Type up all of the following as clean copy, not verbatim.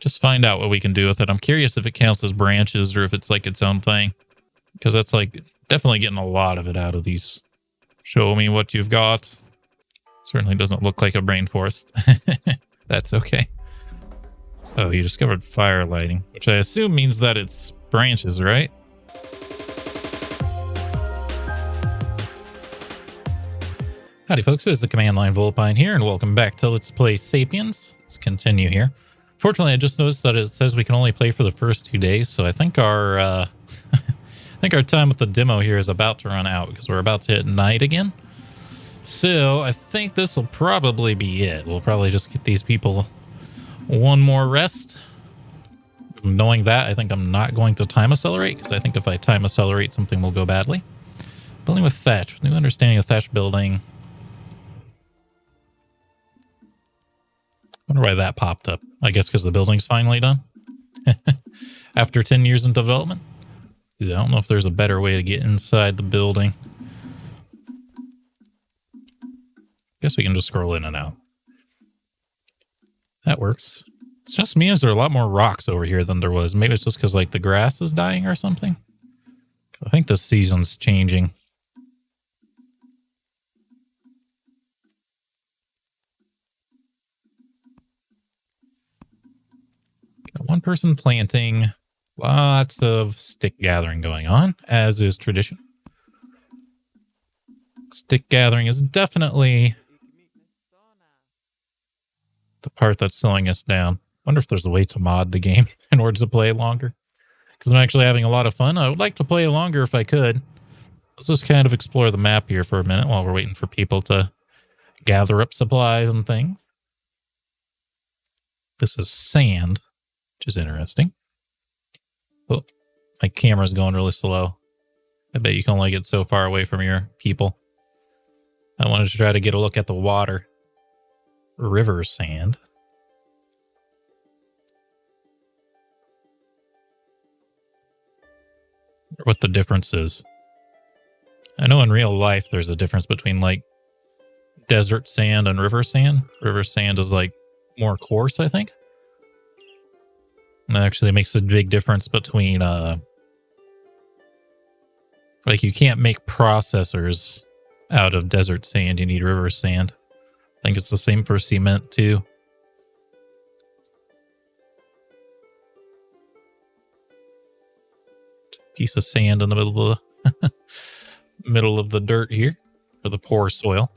Just find out what we can do with it. I'm curious if it counts as branches or if it's like its own thing. Because that's like definitely getting a lot of it out of these. Show me what you've got. Certainly doesn't look like a rainforest. That's okay. Oh, you discovered fire lighting, which I assume means that it's branches, right? Howdy folks, this is the Command Line Vulpine here, and welcome back to Let's Play Sapiens. Let's continue here. Fortunately, I just noticed that it says we can only play for the first 2 days, so I think our I think our time with the demo here is about to run out because we're about to hit night again. So I think this will probably be it. We'll probably just get these people one more rest. Knowing that, I think I'm not going to time accelerate because I think if I time accelerate, something will go badly. Building with thatch, with new understanding of thatch building. I wonder why that popped up. I guess because the building's finally done. After 10 years in development. Dude, I don't know if there's a better way to get inside the building. Guess we can just scroll in and out. That works. It's just me, is there a lot more rocks over here than there was? Maybe it's just because like the grass is dying or something. I think this season's changing. Got one person planting. Lots of stick gathering going on, as is tradition. Stick gathering is definitely the part that's slowing us down. Wonder if there's a way to mod the game in order to play longer. Because I'm actually having a lot of fun. I would like to play longer if I could. Let's just kind of explore the map here for a minute while we're waiting for people to gather up supplies and things. This is sand, which is interesting. Oh, my camera's going really slow. I bet you can only get so far away from your people. I wanted to try to get a look at the water. River sand. What the difference is. I know in real life there's a difference between like desert sand and river sand. River sand is like more coarse, I think. And that actually makes a big difference between like you can't make processors out of desert sand. You need river sand. I think it's the same for cement too. Piece of sand in the middle of the middle of the dirt here for the poor soil.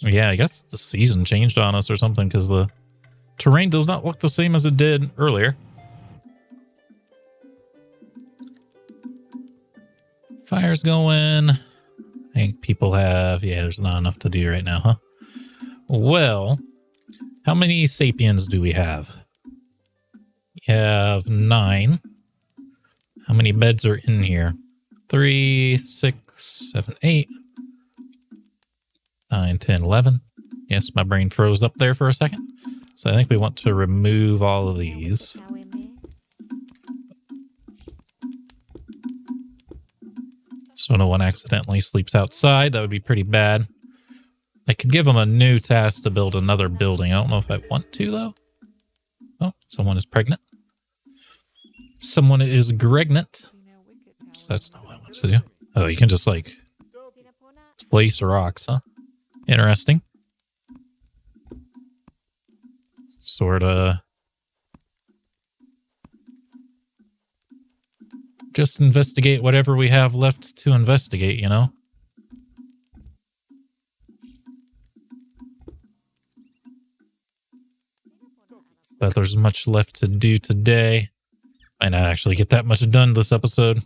Yeah, I guess the season changed on us or something because the terrain does not look the same as it did earlier. Fire's going. I think people have... Yeah, there's not enough to do right now, huh? Well, how many Sapiens do we have? We have 9. How many beds are in here? 3, 6, 7, 8, 9, 10, 11. Yes, my brain froze up there for a second. So I think we want to remove all of these. So no one accidentally sleeps outside. That would be pretty bad. I could give them a new task to build another building. I don't know if I want to, though. Oh, someone is pregnant. Someone is pregnant. So that's not what I want to do. Oh, you can just, like, place rocks, huh? Interesting. Sort of. Just investigate whatever we have left to investigate, you know? But there's much left to do today. Might not actually get that much done this episode.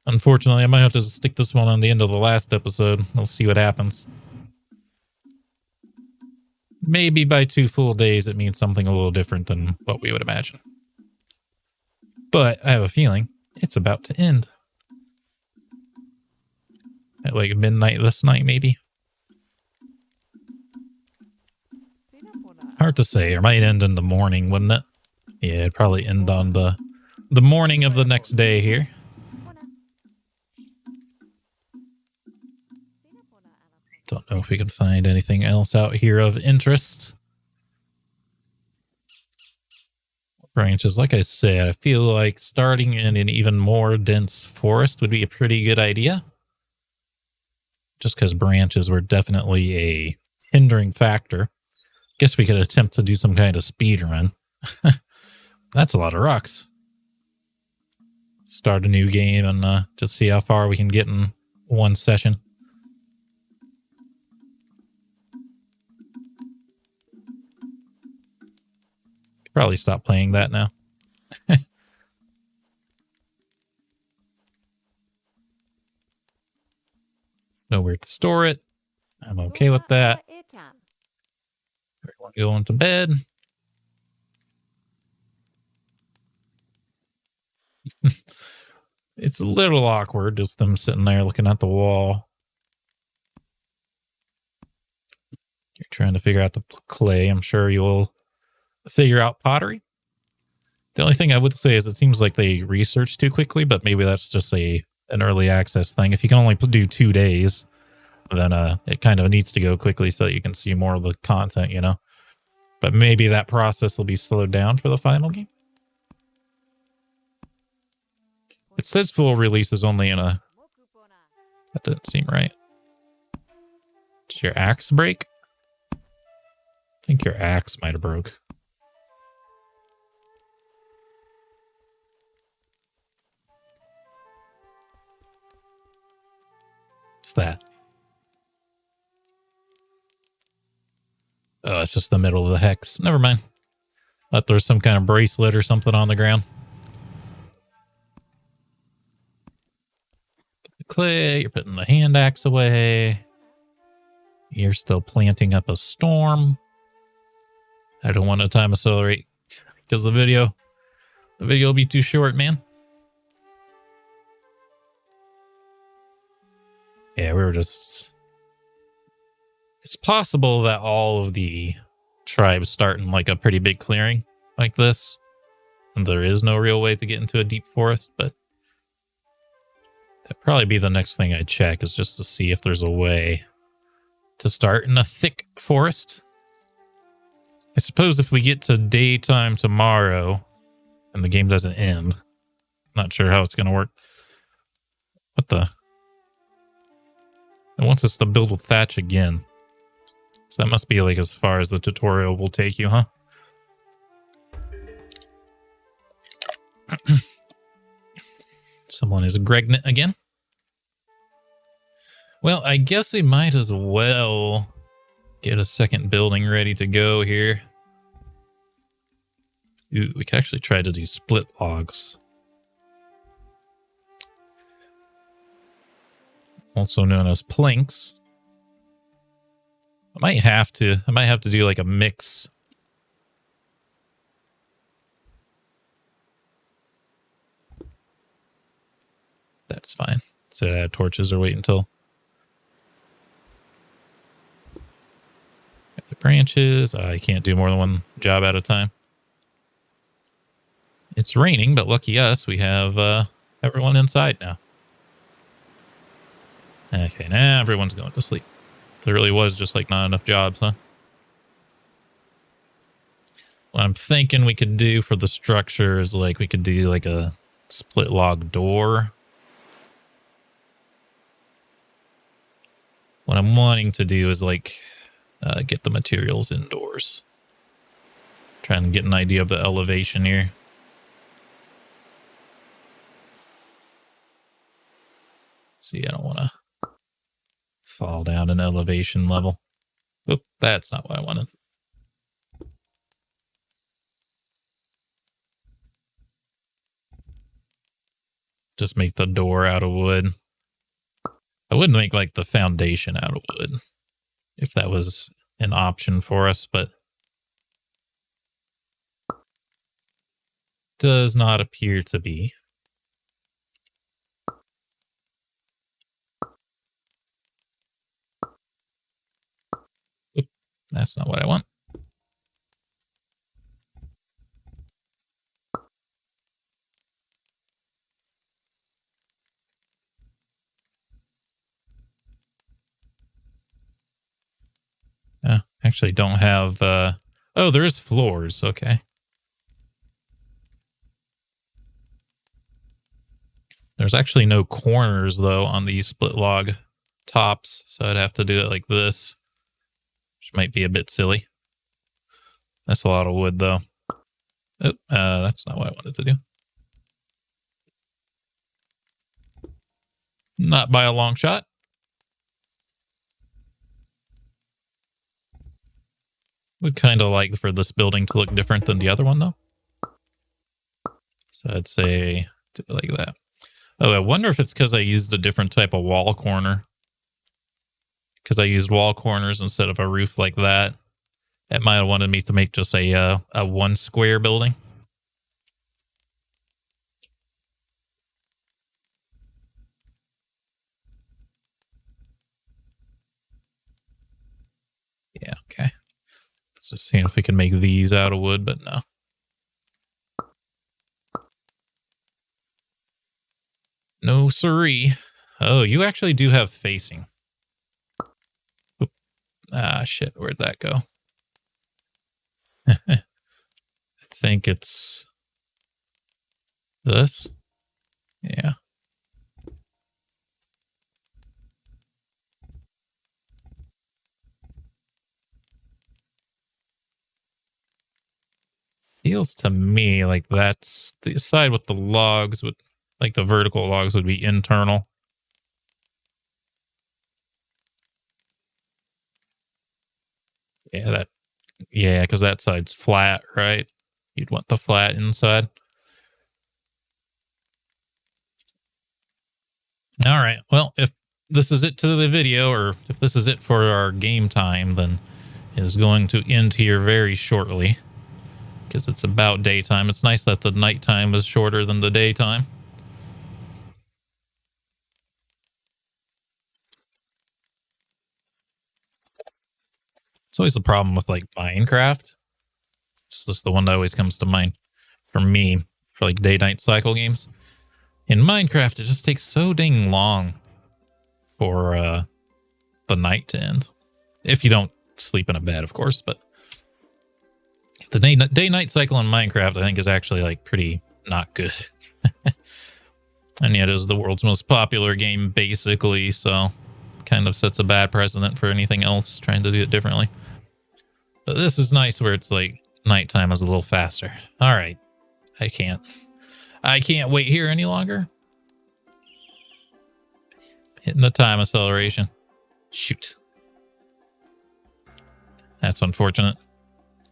Unfortunately, I might have to stick this one on the end of the last episode. We'll see what happens. Maybe by 2 full days it means something a little different than what we would imagine. But I have a feeling it's about to end. At like midnight this night, maybe? Hard to say. It might end in the morning, wouldn't it? Yeah, it'd probably end on the morning of the next day here. Don't know if we can find anything else out here of interest. branches. Like I said, I feel like starting in an even more dense forest would be a pretty good idea. Just because branches were definitely a hindering factor. Guess we could attempt to do some kind of speed run. That's a lot of rocks. Start a new game and just see how far we can get in one session. Probably stop playing that now. Nowhere to store it. I'm okay with that. Everyone going to bed. It's a little awkward, just them sitting there looking at the wall. You're trying to figure out the clay. I'm sure you'll figure out pottery. The only thing I would say is it seems like they research too quickly, but maybe that's just an early access thing. If you can only do 2 days, then it kind of needs to go quickly so that you can see more of the content, you know. But maybe that process will be slowed down for the final game. It says full release is only in a... That doesn't seem right. Did your axe break? I think your axe might have broke. What's that? Oh, it's just the middle of the hex. Never mind. I thought there was some kind of bracelet or something on the ground. Get the clay. You're putting the hand axe away. You're still planting up a storm. I don't want to time accelerate because the video will be too short, man. Yeah, we were just... It's possible that all of the tribes start in like a pretty big clearing like this. And there is no real way to get into a deep forest, but that'd probably be the next thing I'd check, is just to see if there's a way to start in a thick forest. I suppose if we get to daytime tomorrow and the game doesn't end, not sure how it's going to work. What the? It wants us to build with thatch again. So that must be like as far as the tutorial will take you, huh? Someone is pregnant again. Well, I guess we might as well get a second building ready to go here. Ooh, we could actually try to do split logs. Also known as planks. I might have to do like a mix. That's fine. So I have torches or wait until the branches. I can't do more than one job at a time. It's raining, but lucky us, we have everyone inside now. Okay, now everyone's going to sleep. There really was just like not enough jobs, huh? What I'm thinking we could do for the structure is like we could do like a split log door. What I'm wanting to do is like get the materials indoors. Trying to get an idea of the elevation here. Let's see, I don't want to fall down an elevation level. Oop, that's not what I wanted. Just make the door out of wood. I wouldn't make like the foundation out of wood if that was an option for us, but does not appear to be. Oop, that's not what I want. Actually don't have... oh, there is floors. Okay. There's actually no corners, though, on these split log tops, so I'd have to do it like this, which might be a bit silly. That's a lot of wood, though. Oh, that's not what I wanted to do. Not by a long shot. Would kind of like for this building to look different than the other one, though. So I'd say do it like that. Oh, I wonder if it's because I used a different type of wall corner. Because I used wall corners instead of a roof like that. It might have wanted me to make just a one square building. Yeah, okay. Let's just see if we can make these out of wood, but no. No siree. Oh, you actually do have facing. Oop. Ah, shit. Where'd that go? I think it's this. Yeah. Feels to me like that's the side with the logs would, like the vertical logs would be internal. Yeah, because that side's flat, right? You'd want the flat inside. All right. Well, if this is it to the video, or if this is it for our game time, then it is going to end here very shortly. Because it's about daytime. It's nice that the nighttime is shorter than the daytime. It's always a problem with like Minecraft. Just this the one that always comes to mind for me for like day-night cycle games. In Minecraft, it just takes so dang long for the night to end. If you don't sleep in a bed, of course, but the day-night cycle in Minecraft, I think, is actually like pretty not good. And yet it is the world's most popular game, basically, so kind of sets a bad precedent for anything else trying to do it differently. But this is nice where it's like nighttime is a little faster. All right. I can't wait here any longer. Hitting the time acceleration. Shoot. That's unfortunate.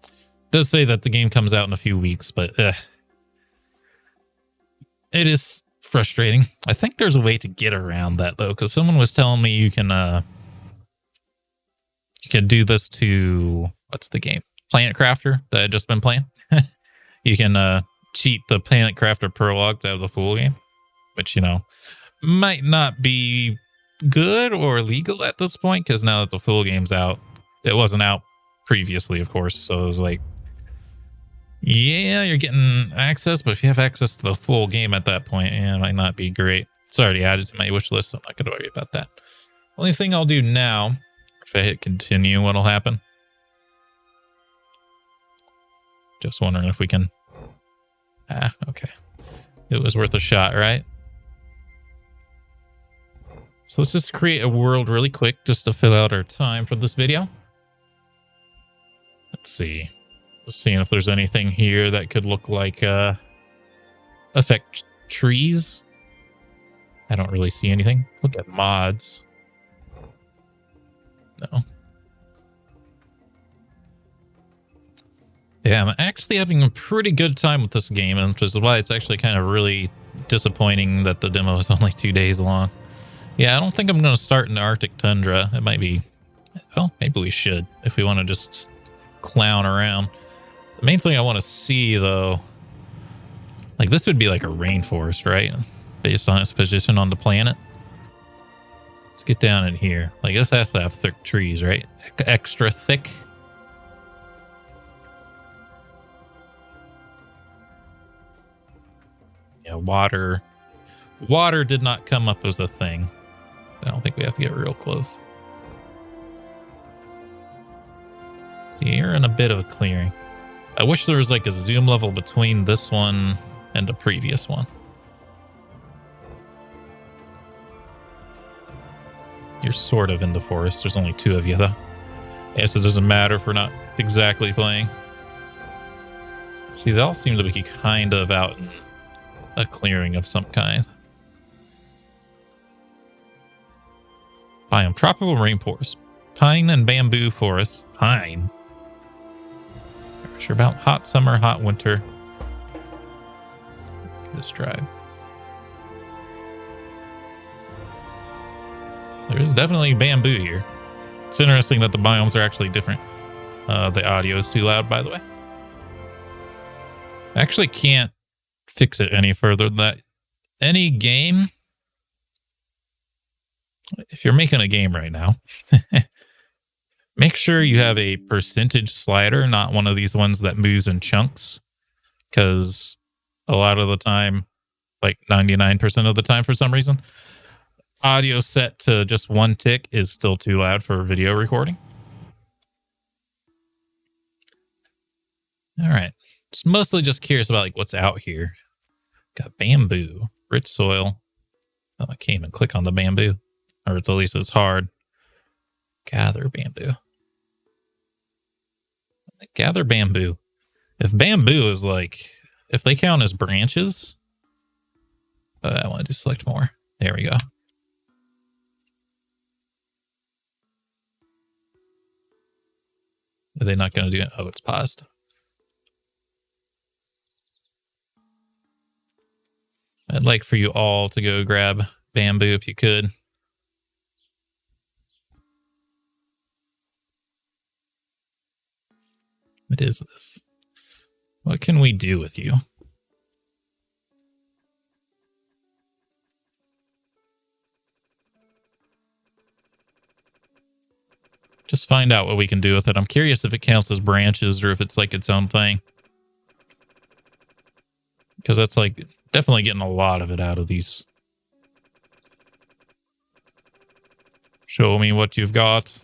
It does say that the game comes out in a few weeks, but it is frustrating. I think there's a way to get around that, though, because someone was telling me you can do this to, what's the game? Planet Crafter that I've just been playing. You can cheat the Planet Crafter prologue to have the full game, which, you know, might not be good or legal at this point, because now that the full game's out, it wasn't out previously, of course, so it was like, yeah, you're getting access, but if you have access to the full game at that point, yeah, it might not be great. It's already added to my wish list, so I'm not going to worry about that. Only thing I'll do now, if I hit continue, what'll happen? Just wondering if we can... Ah, okay. It was worth a shot, right? So let's just create a world really quick just to fill out our time for this video. Let's see. Just seeing if there's anything here that could look like affect trees. I don't really see anything. Look at mods. No. Yeah, I'm actually having a pretty good time with this game, which is why it's actually kind of really disappointing that the demo is only 2 days long. Yeah, I don't think I'm going to start in the Arctic tundra. It might be... Well, maybe we should, if we want to just clown around. The main thing I want to see, though... Like, this would be like a rainforest, right? Based on its position on the planet. Let's get down in here. Like, this has to have thick trees, right? Extra thick. Yeah, water. Water did not come up as a thing. I don't think we have to get real close. See, you're in a bit of a clearing. I wish there was like a zoom level between this one and the previous one. You're sort of in the forest. There's only 2 of you, though. I guess it doesn't matter if we're not exactly playing. See, they all seem to be kind of out in a clearing of some kind. Biome, tropical rainforest. Pine and bamboo forest. Pine. Not sure about hot summer, hot winter. This drive. There is definitely bamboo here. It's interesting that the biomes are actually different. The audio is too loud, by the way. I actually can't fix it any further than that. Any game, if you're making a game right now, make sure you have a percentage slider, not one of these ones that moves in chunks. Because a lot of the time, like 99% of the time for some reason, audio set to just 1 tick is still too loud for video recording. All right. It's mostly just curious about like what's out here. Got bamboo, rich soil. Oh, I can't even click on the bamboo. Or at least it's hard. Gather bamboo. Gather bamboo. If bamboo is like, if they count as branches, I want to select more. There we go. Are they not going to do it? Oh, it's paused. I'd like for you all to go grab bamboo if you could. What is this? What can we do with you? Just find out what we can do with it. I'm curious if it counts as branches or if it's like its own thing. Because that's like definitely getting a lot of it out of these. Show me what you've got.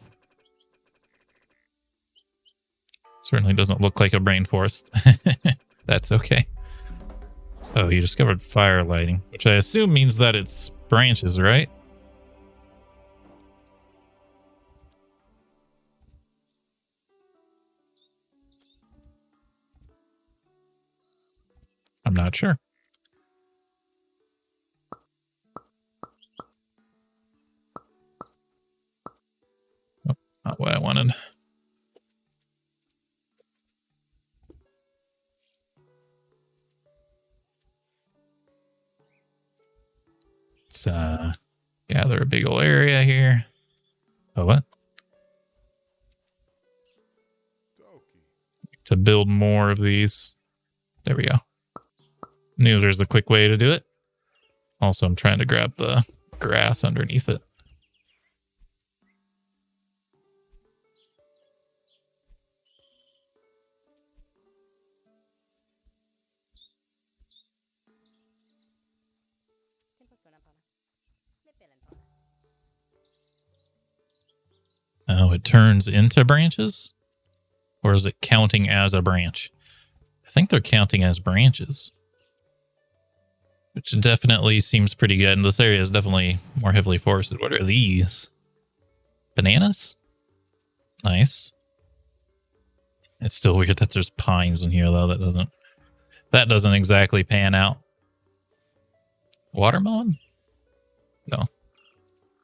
Certainly doesn't look like a rainforest. That's okay. Oh, you discovered fire lighting, which I assume means that it's branches, right? I'm not sure. Oh, not what I wanted. Let's gather a big old area here. Oh, what? To build more of these. There we go. Knew there's a quick way to do it. Also, I'm trying to grab the grass underneath it. Oh, it turns into branches? Or is it counting as a branch? I think they're counting as branches. Which definitely seems pretty good. And this area is definitely more heavily forested. What are these? Bananas? Nice. It's still weird that there's pines in here, though. That doesn't exactly pan out. Watermelon? No.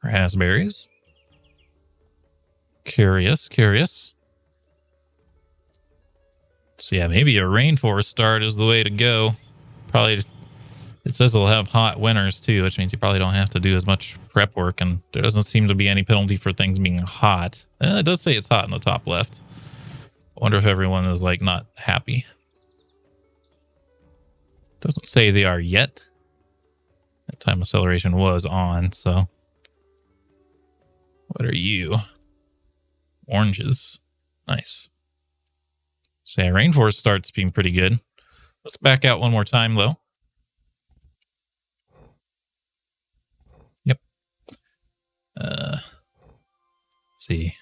Raspberries? Curious. So yeah, maybe a rainforest start is the way to go. Probably, it says it'll have hot winters too, which means you probably don't have to do as much prep work, and there doesn't seem to be any penalty for things being hot. It does say it's hot in the top left. I wonder if everyone is like not happy. Doesn't say they are yet. That time acceleration was on, so. What are you? Oranges. Nice. So yeah, rainforest starts being pretty good. Let's back out one more time, though. Yep. Let's see.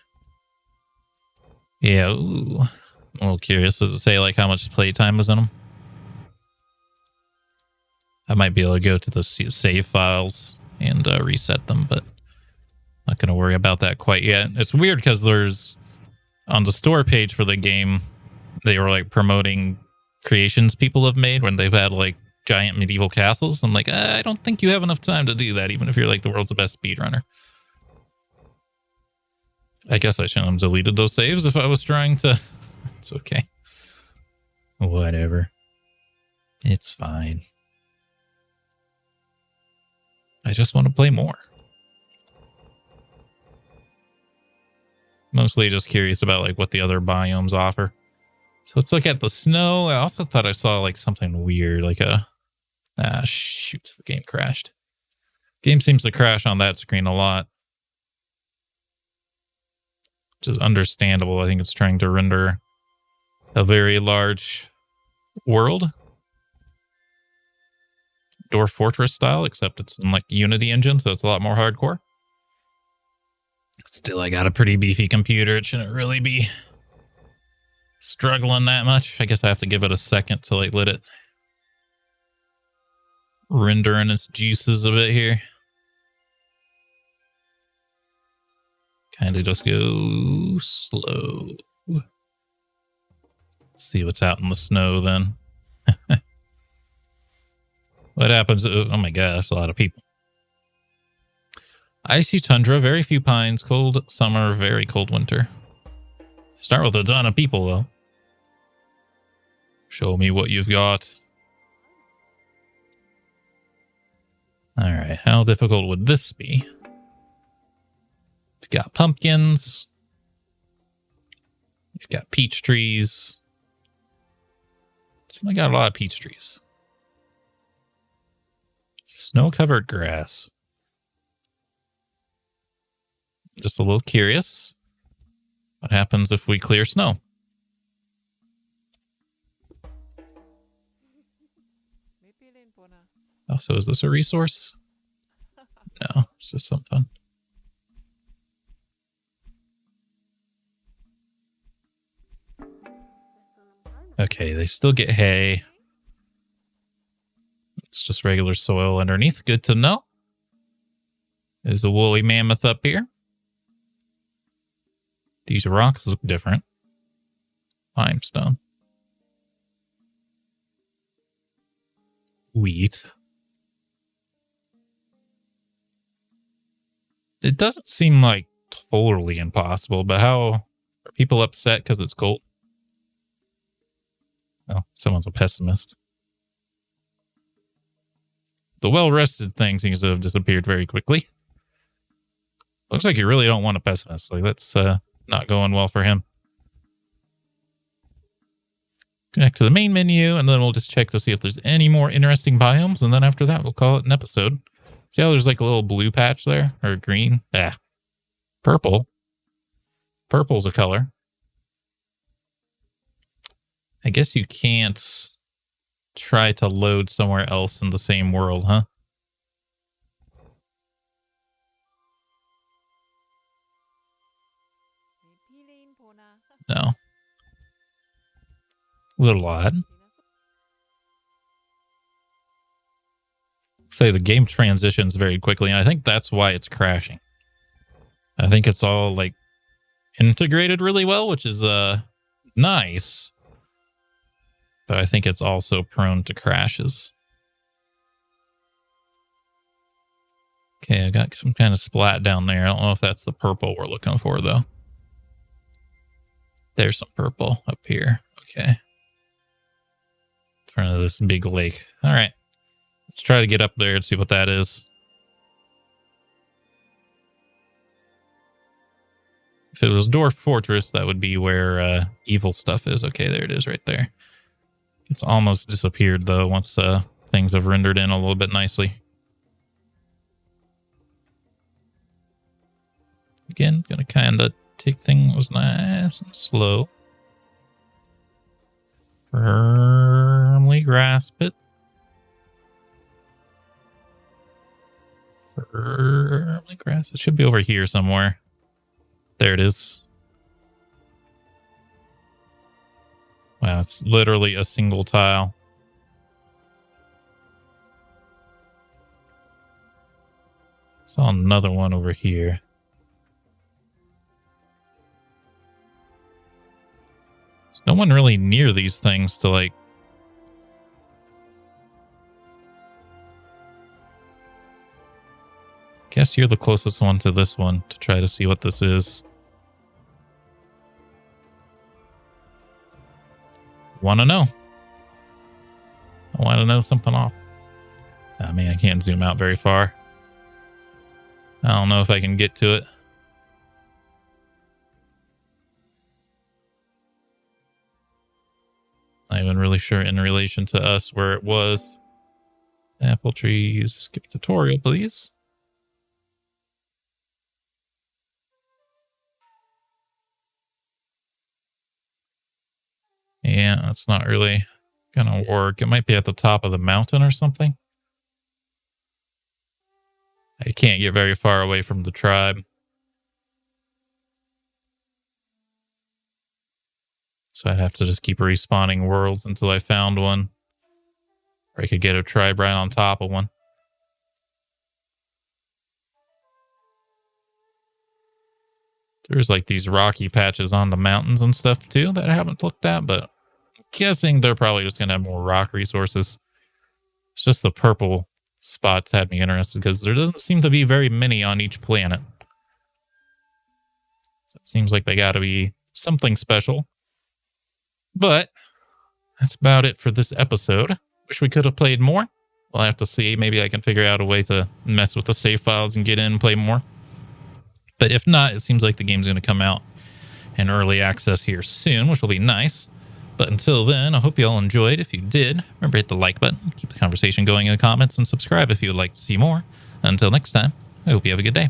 Yeah, ooh. I'm a little curious. Does it say like how much playtime is in them? I might be able to go to the save files and reset them, but not Not going to worry about that quite yet. It's weird because there's on the store page for the game, they were like promoting creations people have made when they've had like giant medieval castles. I'm like, I don't think you have enough time to do that, even if you're like the world's best speedrunner. I guess I shouldn't have deleted those saves if I was trying to. It's okay. Whatever. It's fine. I just want to play more. Mostly just curious about like what the other biomes offer. So let's look at the snow. I also thought I saw like something weird, like a... Ah, shoot, the game crashed. Game seems to crash on that screen a lot. Which is understandable. I think it's trying to render a very large world. Dwarf Fortress style, except it's in like Unity engine, so it's a lot more hardcore. Still, I got a pretty beefy computer. It shouldn't really be struggling that much. I guess I have to give it a second to like let it render in its juices a bit here. Kind of just go slow. Let's see what's out in the snow then. What happens? Oh my gosh, a lot of people. Icy tundra, very few pines, cold summer, very cold winter. Start with a ton of people, though. Show me what you've got. All right, how difficult would this be? You've got pumpkins. You've got peach trees. I got a lot of peach trees. Snow-covered grass. Just a little curious. What happens if we clear snow? Oh, so is this a resource? No, it's just something. Okay, they still get hay. It's just regular soil underneath. Good to know. There's a woolly mammoth up here. These rocks look different. Limestone. Wheat. It doesn't seem like totally impossible, but how are people upset because it's cold? Oh, someone's a pessimist. The well-rested thing seems to have disappeared very quickly. Looks like you really don't want a pessimist. Like, that's not going well for him. Connect to the main menu, and then we'll just check to see if there's any more interesting biomes, and then after that, we'll call it an episode. See how there's like a little blue patch there? Or green? Ah. Purple. Purple's a color. I guess you can't try to load somewhere else in the same world, huh? No. A little odd. Say the game transitions very quickly, and I think that's why it's crashing. I think it's all like integrated really well, which is nice. But I think it's also prone to crashes. Okay, I got some kind of splat down there. I don't know if that's the purple we're looking for, though. There's some purple up here. Okay. In front of this big lake. All right. Let's try to get up there and see what that is. If it was Dwarf Fortress, that would be where evil stuff is. Okay, there it is right there. It's almost disappeared, though, once things have rendered in a little bit nicely. Again, going to kind of take things nice and slow. Firmly grasp it. Firmly grasp it. It should be over here somewhere. There it is. Wow, it's literally a single tile. Saw another one over here. No one really near these things to like... Guess you're the closest one to this one to try to see what this is. Want to know? I want to know something off. I mean, I can't zoom out very far. I don't know if I can get to it. Not even really sure in relation to us where it was. Apple trees. Skip tutorial, please. Yeah, that's not really gonna work. It might be at the top of the mountain or something. I can't get very far away from the tribe. So I'd have to just keep respawning worlds until I found one. Or I could get a tribe right on top of one. There's like these rocky patches on the mountains and stuff too that I haven't looked at, but I'm guessing they're probably just going to have more rock resources. It's just the purple spots had me interested because there doesn't seem to be very many on each planet. So it seems like they got to be something special. But that's about it for this episode. Wish we could have played more. We'll have to see. Maybe I can figure out a way to mess with the save files and get in and play more. But if not, it seems like the game's going to come out in early access here soon, which will be nice. But until then, I hope you all enjoyed. If you did, remember to hit the like button, keep the conversation going in the comments, and subscribe if you would like to see more. Until next time, I hope you have a good day.